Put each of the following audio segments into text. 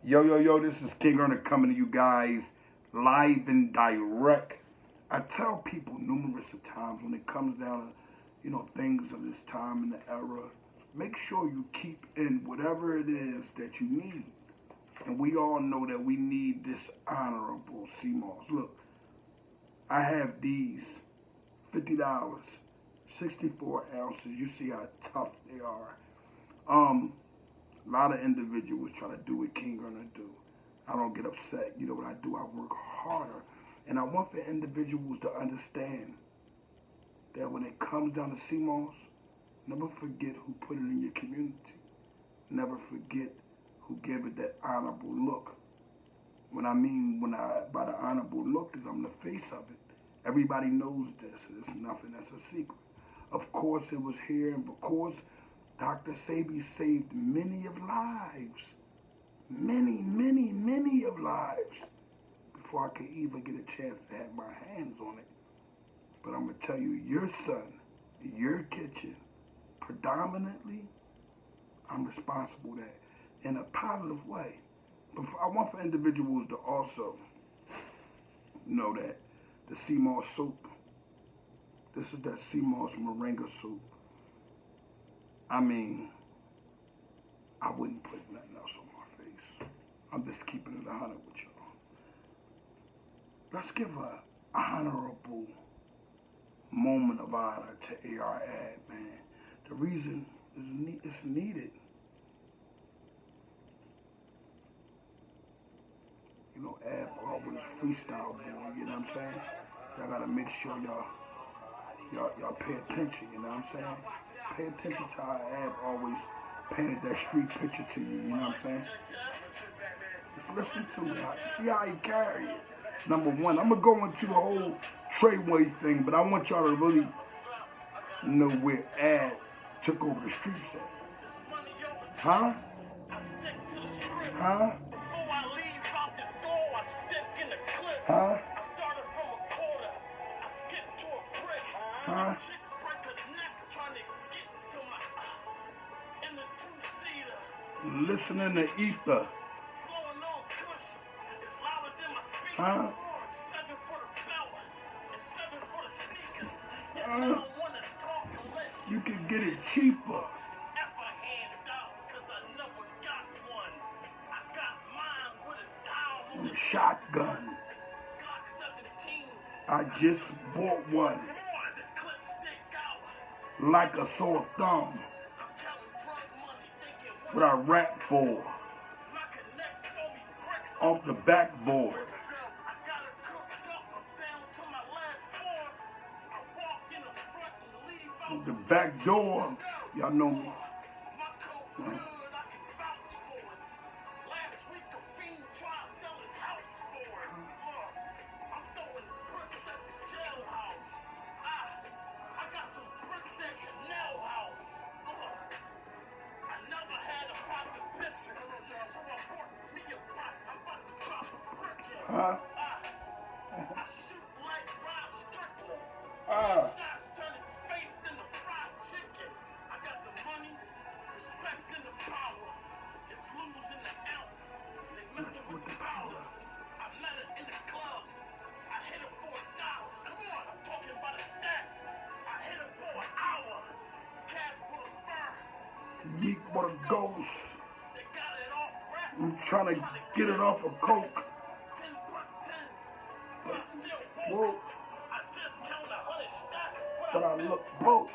Yo, this is King Earner coming to you guys live and direct. I tell people numerous of times when it comes down to, things of this time and the era, make sure you keep in whatever it is that you need. And we all know that we need this honorable CMOS. Look, I have these $50, 64 ounces. You see how tough they are. A lot of individuals try to do what King Earner do. I don't get upset. You know what I do? I work harder. And I want for individuals to understand that when it comes down to CMOS, never forget who put it in your community. Never forget who gave it that honorable look. By the honorable look is I'm the face of it. Everybody knows this. It's nothing that's a secret. Of course it was here, and of course Dr. Sebi saved many of lives. Many of lives before I could even get a chance to have my hands on it. But I'm going to tell you, your son, your kitchen, predominantly, I'm responsible for that in a positive way. But I want for individuals to also know that the CMOS soup, this is that CMOS moringa soup. I mean, I wouldn't put nothing else on my face. I'm just keeping it 100 with y'all. Let's give an honorable moment of honor to AR Ad, man. The reason is it's needed. Ab always freestyle, boy, you know what I'm saying? Y'all gotta make sure y'all pay attention, you know what I'm saying? Pay attention to how Ab always painted that street picture to you, you know what I'm saying? Just listen to it, see how he carry it. Number one, I'm gonna go into the whole treyway thing, but I want y'all to really know where Ab took over the streets at. Huh? Huh? Huh? Huh? Listening to ether. Huh? You can get it cheaper. Shotgun. I just bought one. Like a sore thumb. What I rap for. Off the backboard. The back door, y'all know me. Man. Huh? Meek with a ghost. I'm trying to get it off of coke. Whoa. But I look broke.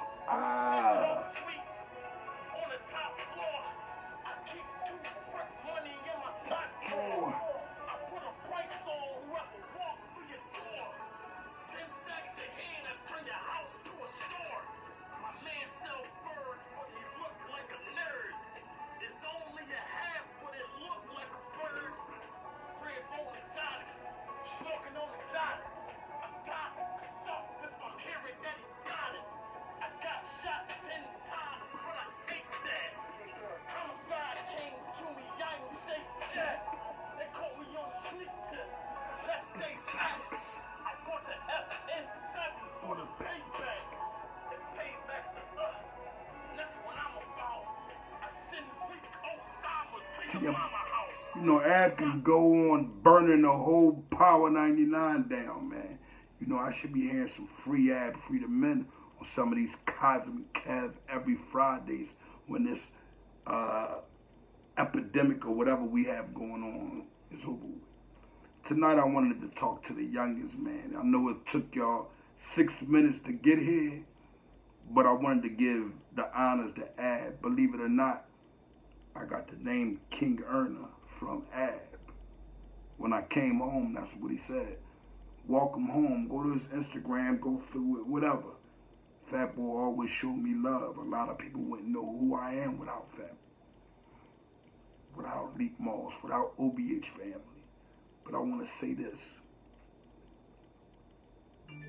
To your mama house. You know, Ab can go on burning the whole Power 99 down, man. You know, I should be hearing some free Ab, free the men on some of these Cosmic Kev every Fridays when this uh, epidemic or whatever we have going on is over with. Tonight I wanted to talk to the youngest man. I know it took y'all 6 minutes to get here, but I wanted to give the honors to Ab. Believe it or not, I got the name King Erna from Ab. When I came home, that's what he said. Welcome home. Go to his Instagram, go through it, whatever. Fat Boy always showed me love. A lot of people wouldn't know who I am without Fat Boy, without Leap Moss, without OBH family. But I want to say this.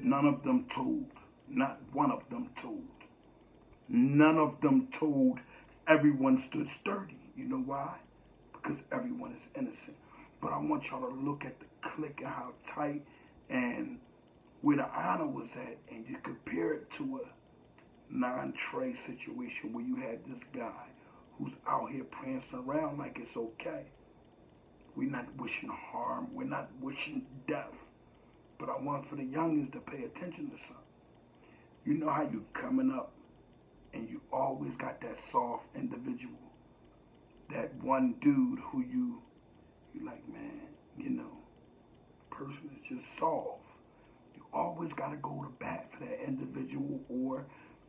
None of them told. Not one of them told. None of them told. Everyone stood sturdy. You know why? Because everyone is innocent. But I want y'all to look at the clique and how tight and where the honor was at, and you compare it to a non-Trey situation where you had this guy who's out here prancing around like it's okay. We're not wishing harm. We're not wishing death. But I want for the youngins to pay attention to something. You know how you coming up and you always got that soft individual, that one dude who you like, man, you know, person is just soft. You always got to go to bat for that individual, or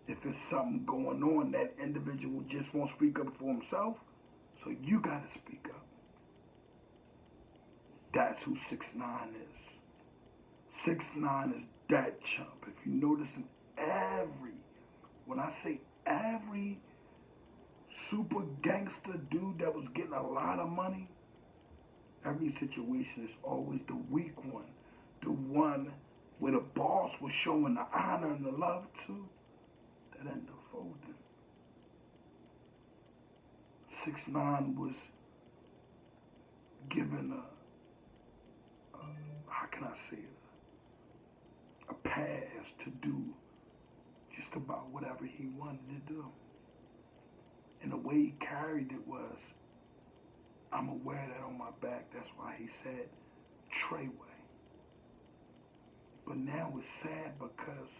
if it's something going on, that individual just won't speak up for himself, so you got to speak up. That's who 6ix9ine is. 6ix9ine is that chump. If you notice in when I say every super gangster dude that was getting a lot of money, every situation is always the weak one. The one where the boss was showing the honor and the love to, that ended up folding. 6ix9ine was given how can I say it, a pass to do just about whatever he wanted to do. And the way he carried it was, I'm gonna wear that on my back. That's why he said treyway. But now it's sad because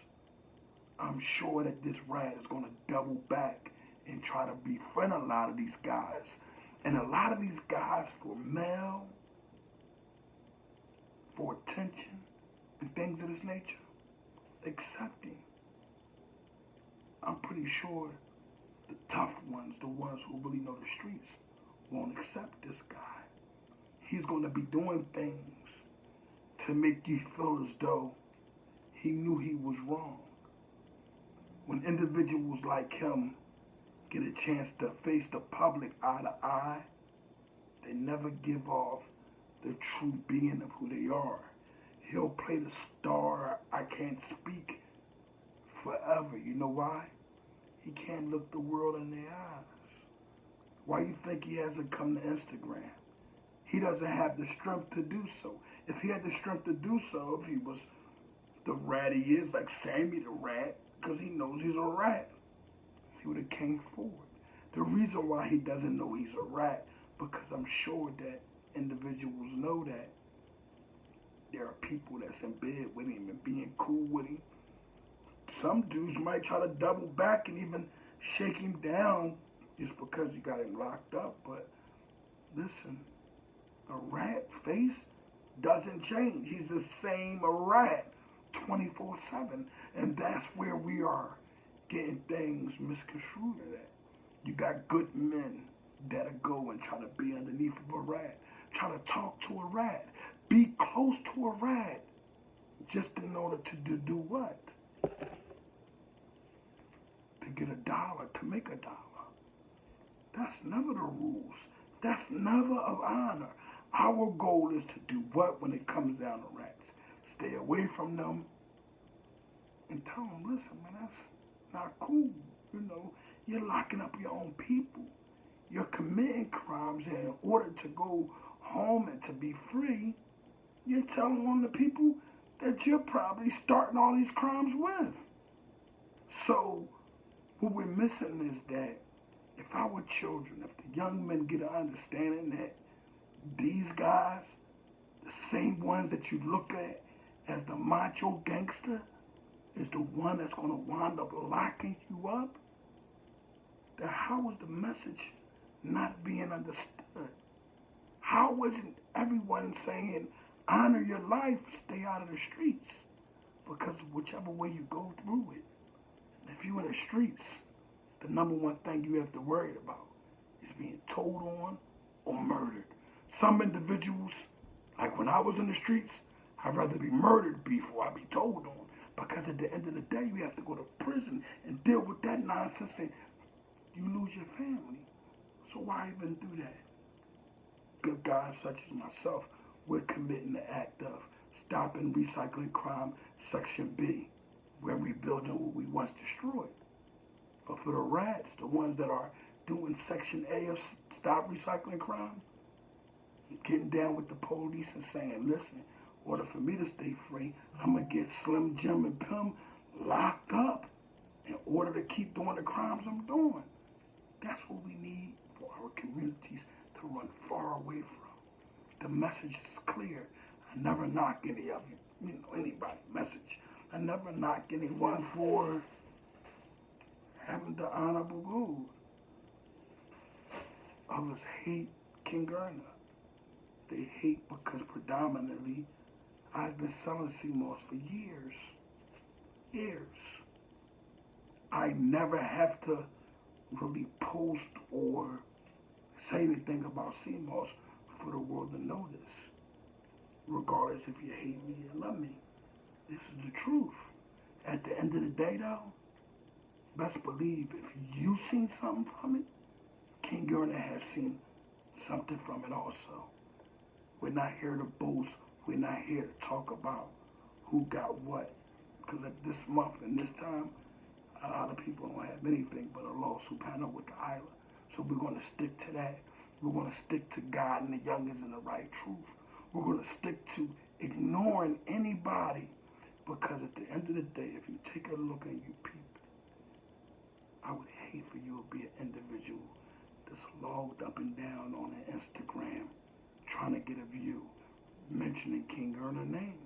I'm sure that this rat is gonna double back and try to befriend a lot of these guys. And a lot of these guys for mail, for attention, and things of this nature, accepting. I'm pretty sure the tough ones, the ones who really know the streets, won't accept this guy. He's going to be doing things to make you feel as though he knew he was wrong. When individuals like him get a chance to face the public eye to eye, they never give off the true being of who they are. He'll play the star, I can't speak forever. You know why? He can't look the world in the eyes. Why you think he hasn't come to Instagram? He doesn't have the strength to do so. If he had the strength to do so, if he was the rat he is, like Sammy the rat, because he knows he's a rat, he would have came forward. The reason why he doesn't know he's a rat, because I'm sure that individuals know that there are people that's in bed with him and being cool with him. Some dudes might try to double back and even shake him down just because you got him locked up. But listen, a rat face doesn't change. He's the same rat 24/7. And that's where we are getting things misconstrued at. You got good men that'll go and try to be underneath of a rat, try to talk to a rat, be close to a rat, just in order to do what? To get $1, to make $1. That's never the rules. That's never of honor. Our goal is to do what when it comes down to rats? Stay away from them and tell them, listen, man, that's not cool. You know, you're locking up your own people. You're committing crimes, and in order to go home and to be free, you're telling on the people that you're probably starting all these crimes with. So what we're missing is that if our children, if the young men get an understanding that These guys, the same ones that you look at as the macho gangster, is the one that's going to wind up locking you up. Then how is the message not being understood? How isn't everyone saying, honor your life, stay out of the streets? Because whichever way you go through it, if you're in the streets, the number one thing you have to worry about is being told on or murdered. Some individuals, like when I was in the streets, I'd rather be murdered before I be told on. Because at the end of the day, you have to go to prison and deal with that nonsense and you lose your family. So why even do that? Good guys such as myself, we're committing the act of stopping recycling crime, Section B. We're rebuilding what we once destroyed. But for the rats, the ones that are doing Section A of stop recycling crime, getting down with the police and saying, listen, in order for me to stay free, I'm going to get Slim Jim and Pim locked up in order to keep doing the crimes I'm doing. That's what we need for our communities to run far away from. The message is clear. I never knock any of you, anybody message. I never knock anyone for having the honorable gold. Others hate King Erna. They hate because predominantly I've been selling CMOS for years. Years. I never have to really post or say anything about CMOS for the world to know this. Regardless if you hate me or love me. This is the truth. At the end of the day though, best believe if you seen something from it, King Erna has seen something from it also. We're not here to boast. We're not here to talk about who got what. Because at this month and this time, a lot of people don't have anything but a lawsuit panel with the island. So we're going to stick to that. We're going to stick to God and the youngins and the right truth. We're going to stick to ignoring anybody. Because at the end of the day, if you take a look and you peep, I would hate for you to be an individual that's logged up and down on an Instagram trying to get a view, mentioning King Erna's name.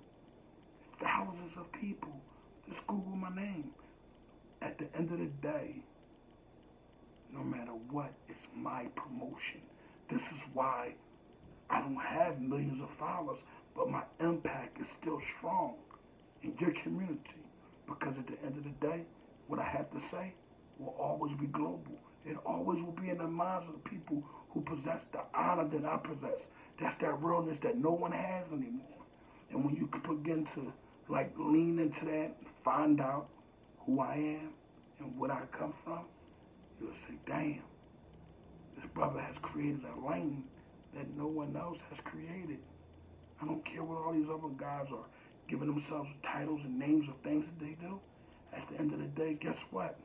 Thousands of people just Google my name. At the end of the day, no matter what, it's my promotion. This is why I don't have millions of followers, but my impact is still strong in your community. Because at the end of the day, what I have to say will always be global. It always will be in the minds of the people who possess the honor that I possess. That's that realness that no one has anymore. And when you begin to lean into that and find out who I am and where I come from, you'll say, damn, this brother has created a lane that no one else has created. I don't care what all these other guys are giving themselves titles and names of things that they do. At the end of the day, guess what?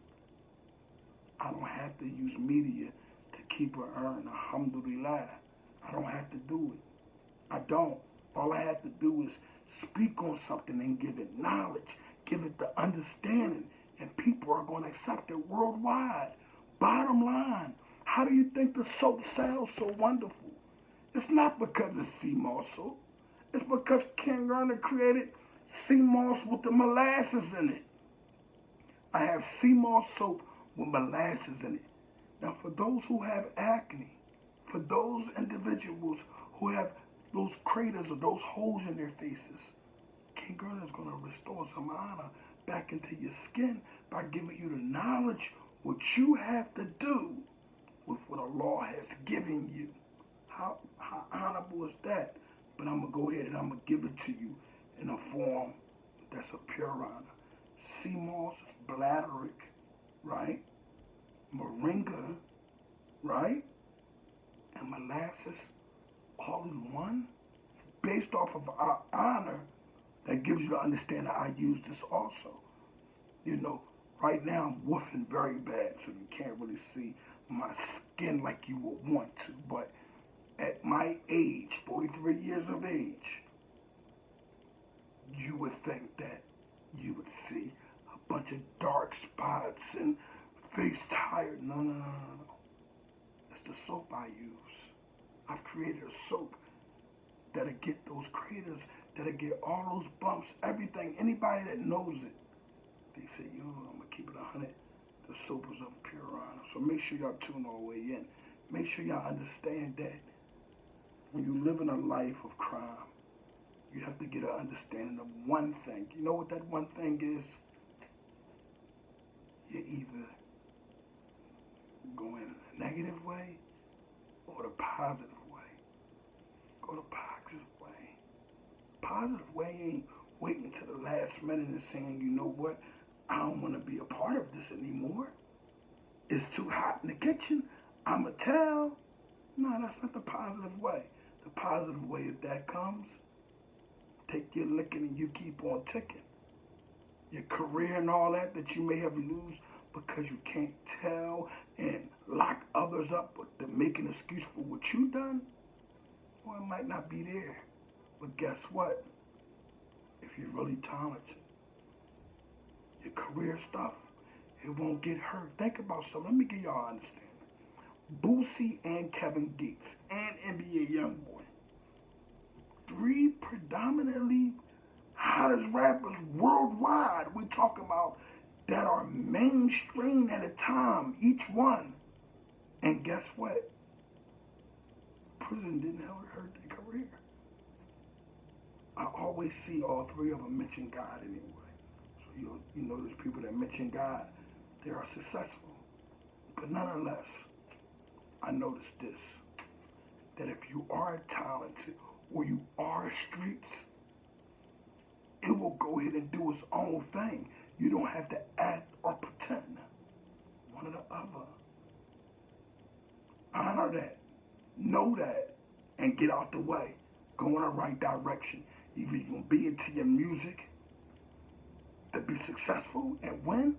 I don't have to use media to keep or earn, alhamdulillah. I don't have to do it. I don't. All I have to do is speak on something and give it knowledge, give it the understanding, and people are going to accept it worldwide. Bottom line, how do you think the soap sells so wonderful? It's not because it's sea moss soap. It's because King Erna created sea moss with the molasses in it. I have sea moss soap with molasses in it. Now, for those who have acne, for those individuals who have those craters or those holes in their faces, King Erna is going to restore some honor back into your skin by giving you the knowledge what you have to do with what Allah has given you. How honorable is that? But I'm going to go ahead and I'm going to give it to you in a form that's a pure honor. Sea moss, bladderwrack, right? Moringa, right? And molasses all in one. Based off of our honor, that gives you to understand that I use this also. You know, right now I'm woofing very bad, so you can't really see my skin like you would want to. But at my age, 43 years of age, you would think that you would see a bunch of dark spots and face tired. No. It's the soap I use. I've created a soap that'll get those craters, that'll get all those bumps, everything. Anybody that knows it, they say, yo, I'm going to keep it 100. The soap is of pure honor. So make sure y'all tune all the way in. Make sure y'all understand that when you live in a life of crime, you have to get an understanding of one thing. You know what that one thing is? You're either going in a negative way or the positive way. Go the positive way. Positive way ain't waiting to the last minute and saying, you know what? I don't want to be a part of this anymore. It's too hot in the kitchen. I'ma tell. No, that's not the positive way. The positive way, if that comes, take your licking and you keep on ticking. Your career and all that you may have lose because you can't tell and lock others up to make an excuse for what you done, well, it might not be there. But guess what? If you're really talented, your career stuff, it won't get hurt. Think about something. Let me give y'all an understanding. Boosie and Kevin Gates and NBA Youngboy, 3 predominantly hottest rappers worldwide. We're talking about that are mainstream at a time, each one. And guess what? Prison didn't hurt their career. I always see all 3 of them mention God anyway. So you know there's people that mention God, they are successful. But nonetheless, I noticed this, that if you are talented or you are streets, it will go ahead and do its own thing. You don't have to act or pretend. One or the other. Honor that. Know that. And get out the way. Go in the right direction. Either you're going to be into your music to be successful and win,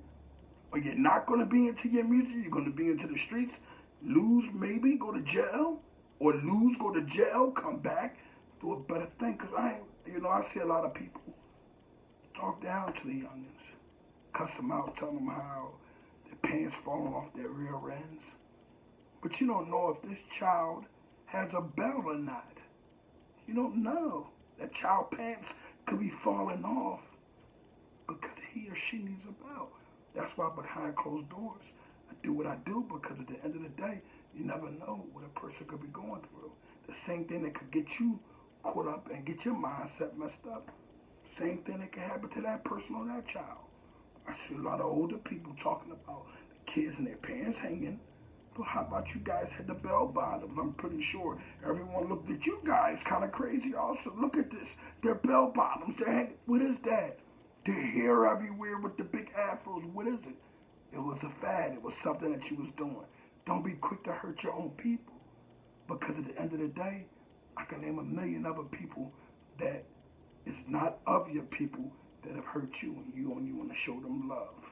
or you're not going to be into your music. You're going to be into the streets. Lose, maybe, go to jail. Or lose, go to jail, come back, do a better thing. Because I see a lot of people talk down to the youngins, cuss them out, tell them how their pants falling off their rear ends. But you don't know if this child has a belt or not. You don't know. That child pants could be falling off because he or she needs a belt. That's why behind closed doors, I do what I do, because at the end of the day, you never know what a person could be going through. The same thing that could get you caught up and get your mindset messed up. Same thing that can happen to that person or that child. I see a lot of older people talking about the kids and their pants hanging. But how about you guys had the bell bottoms? I'm pretty sure everyone looked at you guys kind of crazy also. Look at this. They're bell bottoms. They're hanging. What is that? Their hair everywhere with the big afros. What is it? It was a fad. It was something that you was doing. Don't be quick to hurt your own people. Because at the end of the day, I can name a million other people that is not of your people that have hurt you, and you only want to show them love.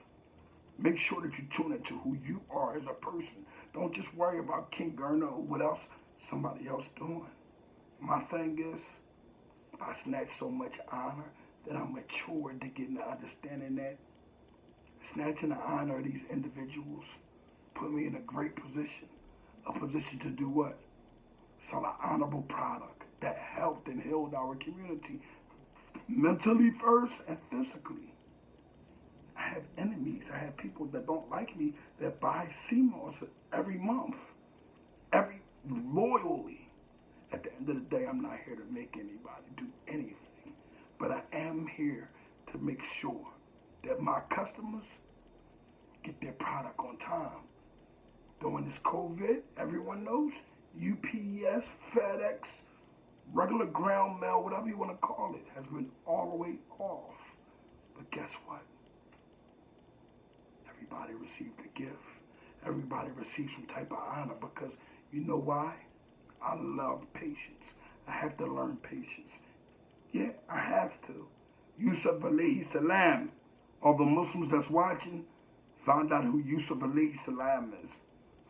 Make sure that you tune into who you are as a person. Don't just worry about King Gurner or what else somebody else doing. My thing is, I snatch so much honor that I'm matured to get the understanding that snatching the honor of these individuals put me in a great position. A position to do what? Sell an honorable product that helped and healed our community mentally first and physically. I have enemies. I have people that don't like me that buy CMOS every month, loyally. At the end of the day, I'm not here to make anybody do anything, but I am here to make sure that my customers get their product on time. During this COVID, everyone knows, UPS, FedEx, regular ground mail, whatever you want to call it, has been all the way off. But guess what? Everybody received a gift. Everybody received some type of honor, because you know why? I love patience. I have to learn patience. Yeah, I have to. Yusuf alayhi salam. All the Muslims that's watching, find out who Yusuf alayhi salam is.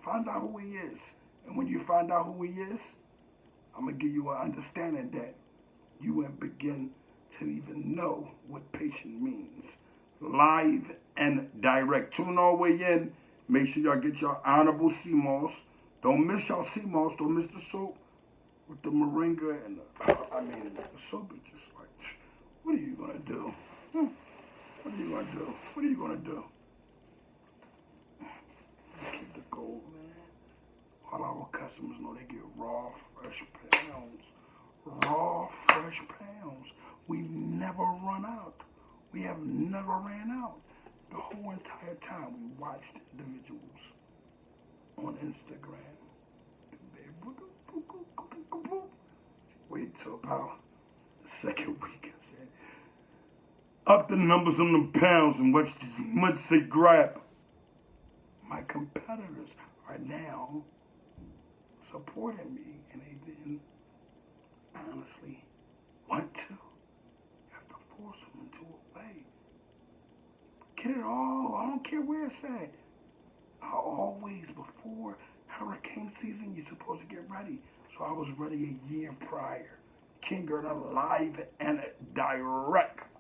Find out who he is. And when you find out who he is, I'm going to give you an understanding that you won't begin to even know what patience means. Live and direct. Tune all the way in. Make sure y'all get your honorable CMOS. Don't miss y'all CMOS. Don't miss the soap. with the moringa and the soap is just like, what are you gonna do? What are you gonna do? What are you gonna do? Keep the gold, man. All our customers know they get raw, fresh pounds. Raw, fresh pounds. We never run out. We have never ran out. The whole entire time we watched individuals on Instagram. Wait till about the second week. I said, up the numbers on the pounds and watch as much as they grab. My competitors are now supporting me, and they didn't honestly want to. You have to force them into a way. Get it all. I don't care where it's at. I always, before hurricane season, you're supposed to get ready. So I was ready a year prior. King Gurner live and direct.